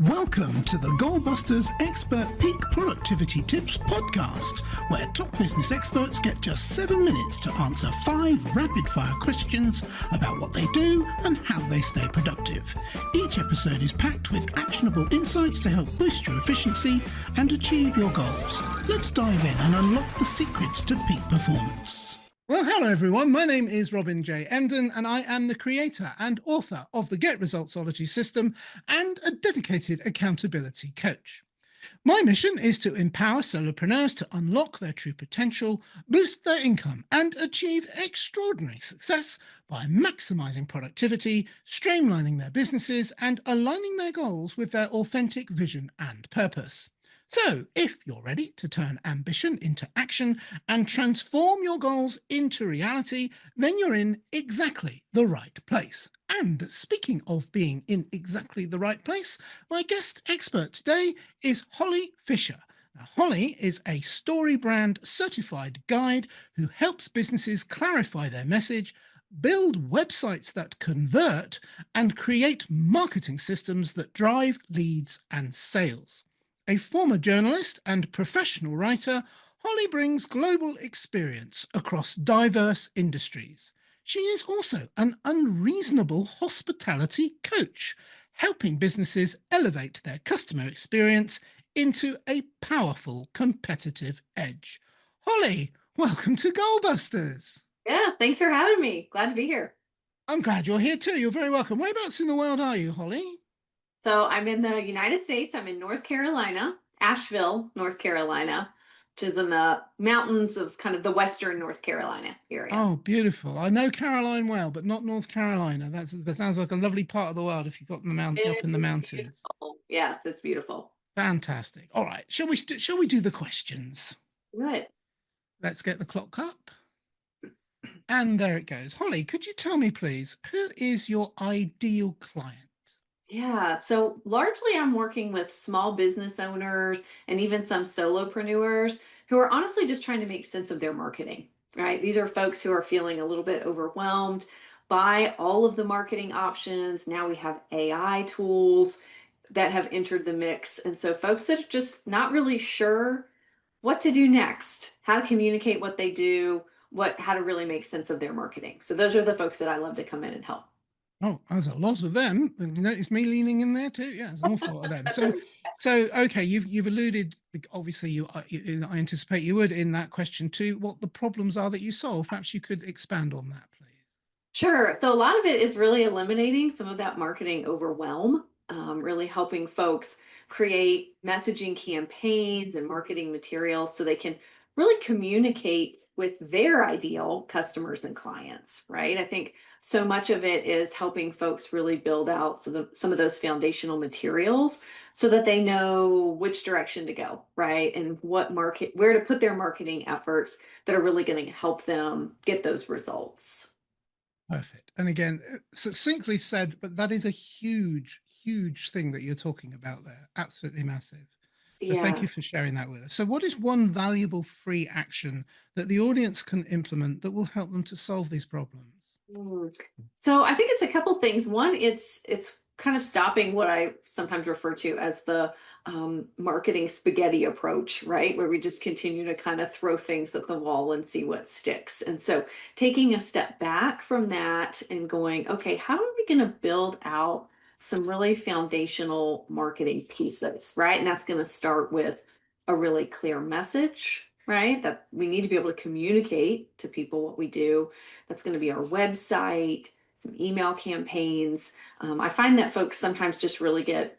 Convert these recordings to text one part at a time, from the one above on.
Welcome to the Goalbusters Expert Peak Productivity Tips podcast, where top business experts get just 7 minutes to answer 5 rapid-fire questions about what they do and how they stay productive. Each episode is packed with actionable insights to help boost your efficiency and achieve your goals. Let's dive in and unlock the secrets to peak performance. Well, hello everyone. My name is Robin J. Emden, and I am the creator and author of the Get Resultsology system and a dedicated accountability coach. My mission is to empower solopreneurs to unlock their true potential, boost their income, and achieve extraordinary success by maximizing productivity, streamlining their businesses, and aligning their goals with their authentic vision and purpose. So, if you're ready to turn ambition into action and transform your goals into reality, then you're in exactly the right place. And speaking of being in exactly the right place, my guest expert today is Holly Fisher. Now, Holly is a StoryBrand certified guide who helps businesses clarify their message, build websites that convert, and create marketing systems that drive leads and sales. A former journalist and professional writer, Holly brings global experience across diverse industries. She is also an unreasonable hospitality coach, helping businesses elevate their customer experience into a powerful competitive edge. Holly, welcome to Goalbusters. Yeah, thanks for having me. Glad to be here. I'm glad you're here too. You're very welcome. Whereabouts in the world are you, Holly? So I'm in the United States. I'm in North Carolina, Asheville, North Carolina, which is in the mountains of kind of the western North Carolina area. Oh, beautiful. I know Caroline well, but not North Carolina. That sounds like a lovely part of the world if you've got up in the mountains. Beautiful. Yes, it's beautiful. Fantastic. All right. Shall we do the questions? Good. Let's get the clock up. And there it goes. Holly, could you tell me, please, who is your ideal client? Yeah, so largely I'm working with small business owners and even some solopreneurs who are honestly just trying to make sense of their marketing, right? These are folks who are feeling a little bit overwhelmed by all of the marketing options. Now we have AI tools that have entered the mix. And so folks that are just not really sure what to do next, how to communicate what they do, how to really make sense of their marketing. So those are the folks that I love to come in and help. Oh, there's a lot of them. And you notice me leaning in there too. Yeah, there's an awful lot of them. So okay, you've alluded. Obviously, I anticipate you would in that question too. What the problems are that you solve? Perhaps you could expand on that, please. Sure. So a lot of it is really eliminating some of that marketing overwhelm, really helping folks create messaging campaigns and marketing materials so they can really communicate with their ideal customers and clients, right? I think so much of it is helping folks really build out some of those foundational materials so that they know which direction to go, right? And where to put their marketing efforts that are really going to help them get those results. Perfect. And again, succinctly said, but that is a huge, huge thing that you're talking about there. Absolutely massive. So thank Yeah. you for sharing that with us. So what is one valuable free action that the audience can implement that will help them to solve these problems? Mm. So I think it's a couple things. One, it's kind of stopping what I sometimes refer to as the marketing spaghetti approach, right? Where we just continue to kind of throw things at the wall and see what sticks. And so taking a step back from that and going, okay, how are we going to build out some really foundational marketing pieces, right? And that's going to start with a really clear message, right? That we need to be able to communicate to people what we do. That's going to be our website, some email campaigns. I find that folks sometimes just really get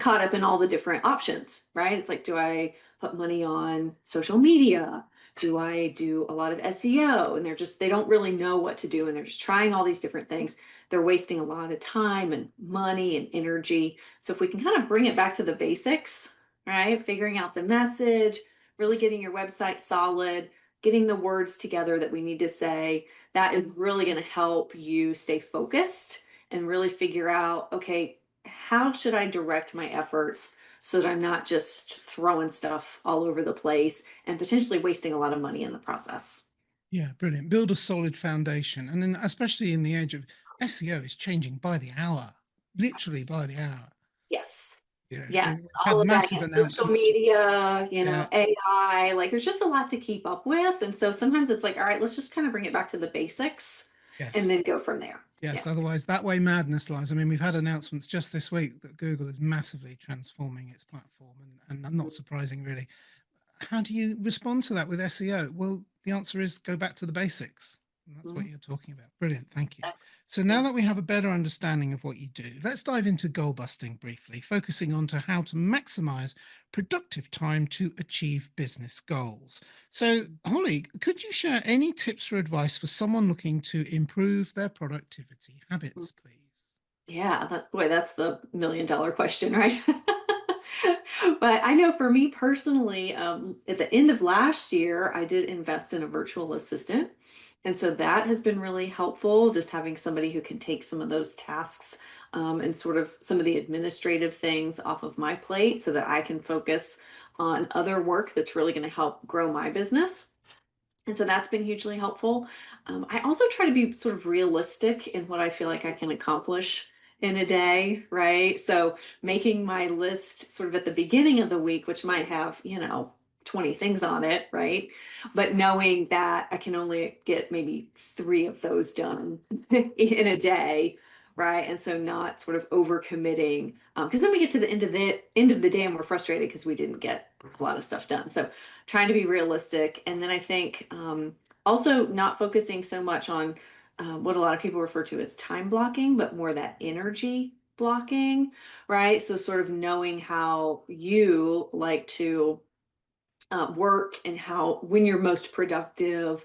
caught up in all the different options, right? It's like, do I put money on social media? Do I do a lot of SEO? And they don't really know what to do. And they're just trying all these different things. They're wasting a lot of time and money and energy. So if we can kind of bring it back to the basics, right? Figuring out the message, really getting your website solid, getting the words together that we need to say, that is really going to help you stay focused and really figure out, okay, how should I direct my efforts so that I'm not just throwing stuff all over the place and potentially wasting a lot of money in the process? Yeah, brilliant. Build a solid foundation. And then especially in the age of SEO is changing by the hour, literally by the hour. Yes. Yes, We've had all of that. massive Yeah, social announcements. media, Yeah. AI, like there's just a lot to keep up with. And so sometimes it's like, all right, let's just kind of bring it back to the basics and Yes. then go from there. Yeah. Yes. Otherwise, that way madness lies. I mean, we've had announcements just this week that Google is massively transforming its platform, and not surprising, really. How do you respond to that with SEO? Well, the answer is go back to the basics. And that's what Mhm. you're talking about. Brilliant. Thank you. So now Yeah. that we have a better understanding of what you do, let's dive into goal busting briefly, focusing on to how to maximize productive time to achieve business goals. So, Holly, could you share any tips or advice for someone looking to improve their productivity habits, please? Yeah, boy, that's the $1 million question, right? But I know for me personally, at the end of last year, I did invest in a virtual assistant. And so that has been really helpful, just having somebody who can take some of those tasks and sort of some of the administrative things off of my plate so that I can focus on other work that's really going to help grow my business. And so that's been hugely helpful. I also try to be sort of realistic in what I feel like I can accomplish in a day, right? So making my list sort of at the beginning of the week, which might have, 20 things on it, right? But knowing that I can only get maybe three of those done in a day, right? And so not sort of overcommitting, because then we get to the end of the day and we're frustrated because we didn't get a lot of stuff done. So trying to be realistic. And then I think also not focusing so much on what a lot of people refer to as time blocking, but more that energy blocking, right? So sort of knowing how you like to work and how when you're most productive.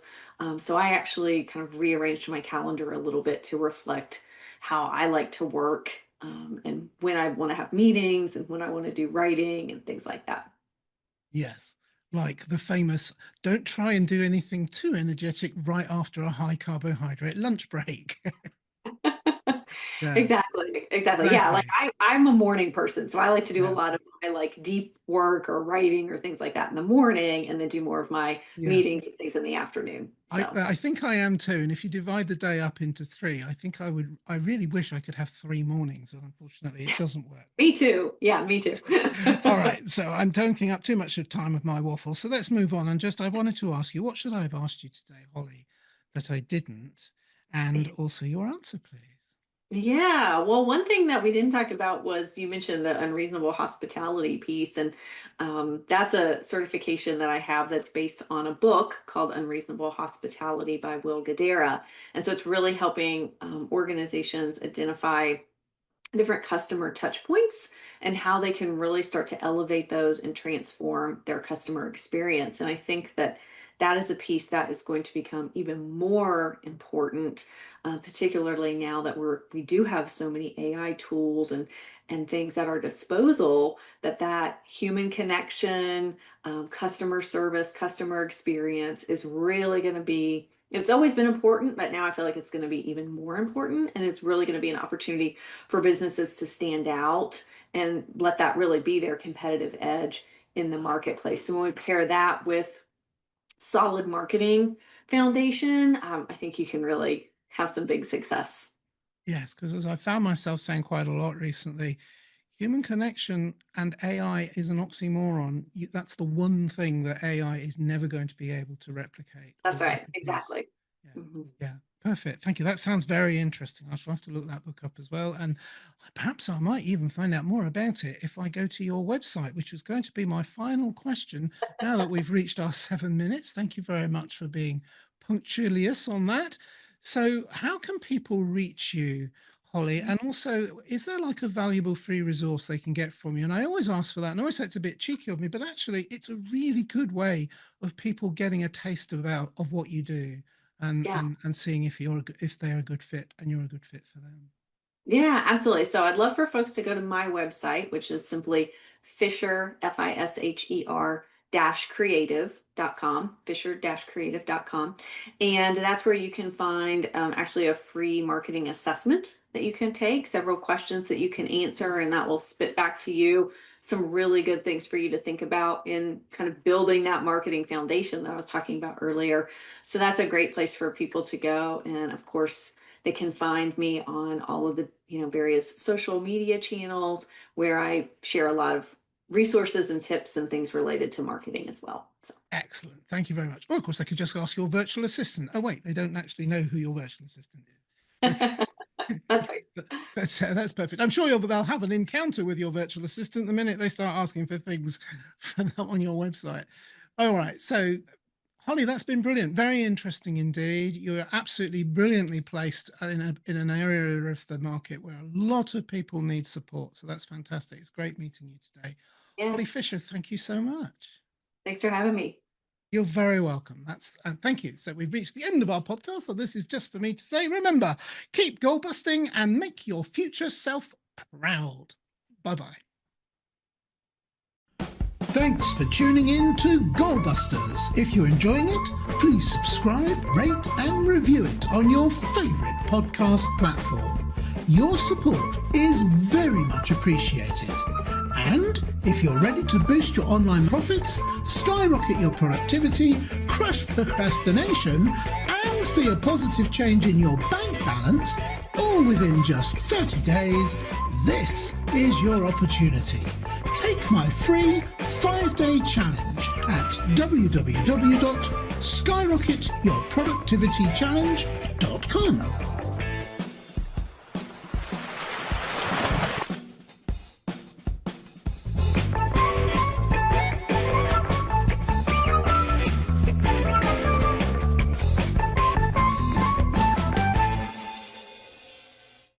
So I actually kind of rearranged my calendar a little bit to reflect how I like to work and when I want to have meetings and when I want to do writing and things like that. Yes. Like the famous, don't try and do anything too energetic right after a high carbohydrate lunch break. Yeah, Exactly. Exactly. Yeah. Like exactly. I'm a morning person. So I like to do a Yeah. lot of my like deep work or writing or things like that in the morning and then do more of my Yes. meetings and things in the afternoon. I So I think I am too. And if you divide the day up into three, I think I really wish I could have 3 mornings, and unfortunately it doesn't work me too. Yeah, me too. that way. All right. So I'm taking up too much of time of my waffle. So let's move on. And just I wanted to ask you, what should I have asked you today, Holly, that I didn't? And also your answer, please. Yeah, well, one thing that we didn't talk about was you mentioned the unreasonable hospitality piece, and that's a certification that I have that's based on a book called Unreasonable Hospitality by Will Guidara. And so it's really helping organizations identify different customer touch points and how they can really start to elevate those and transform their customer experience. And I think that that is a piece that is going to become even more important, particularly now that we do have so many AI tools and things at our disposal. That human connection, customer service, customer experience is really going to be. It's always been important, but now I feel like it's going to be even more important, and it's really going to be an opportunity for businesses to stand out and let that really be their competitive edge in the marketplace. So when we pair that with solid marketing foundation, I think you can really have some big success. Yes, because as I found myself saying quite a lot recently, human connection and AI is an oxymoron. That's the one thing that AI is never going to be able to replicate or That's right. reproduce. Exactly. Yeah, Mhm. yeah, perfect. Thank you. That sounds very interesting. I shall have to look that book up as well. And perhaps I might even find out more about it if I go to your website, which was going to be my final question now that we've reached our 7 minutes. Thank you very much for being punctilious on that. So, how can people reach you, Holly? And also, is there like a valuable free resource they can get from you? And I always ask for that. And I always say it's a bit cheeky of me, but actually, it's a really good way of people getting a taste of what you do and Yeah. and seeing if they're a good fit and you're a good fit for them. Yeah, absolutely. So I'd love for folks to go to my website, which is simply Fisher, Fisher creative.com, Fisher creative.com. And that's where you can find actually a free marketing assessment that you can take, several questions that you can answer, and that will spit back to you some really good things for you to think about in kind of building that marketing foundation that I was talking about earlier. So that's a great place for people to go. And of course, They can find me on all of the, various social media channels where I share a lot of resources and tips and things related to marketing as well. So Excellent. Thank you very much. Oh, of course, they could just ask your virtual assistant. Oh, wait, they don't actually know who your virtual assistant is. that's right. That's perfect. I'm sure they'll have an encounter with your virtual assistant the minute they start asking for things on your website. All right. So, Holly, that's been brilliant. Very interesting indeed. You're absolutely brilliantly placed in an area of the market where a lot of people need support. So that's fantastic. It's great meeting you today. Yeah. Holly Fisher, thank you so much. Thanks for having me. You're very welcome. And thank you. So we've reached the end of our podcast. So this is just for me to say, remember, keep goal busting and make your future self proud. Bye-bye. Thanks for tuning in to Goalbusters. If you're enjoying it, please subscribe, rate and review it on your favourite podcast platform. Your support is very much appreciated. And if you're ready to boost your online profits, skyrocket your productivity, crush procrastination, and see a positive change in your bank balance, all within just 30 days, this is your opportunity. Take my free 5-day challenge at www.skyrocketyourproductivitychallenge.com.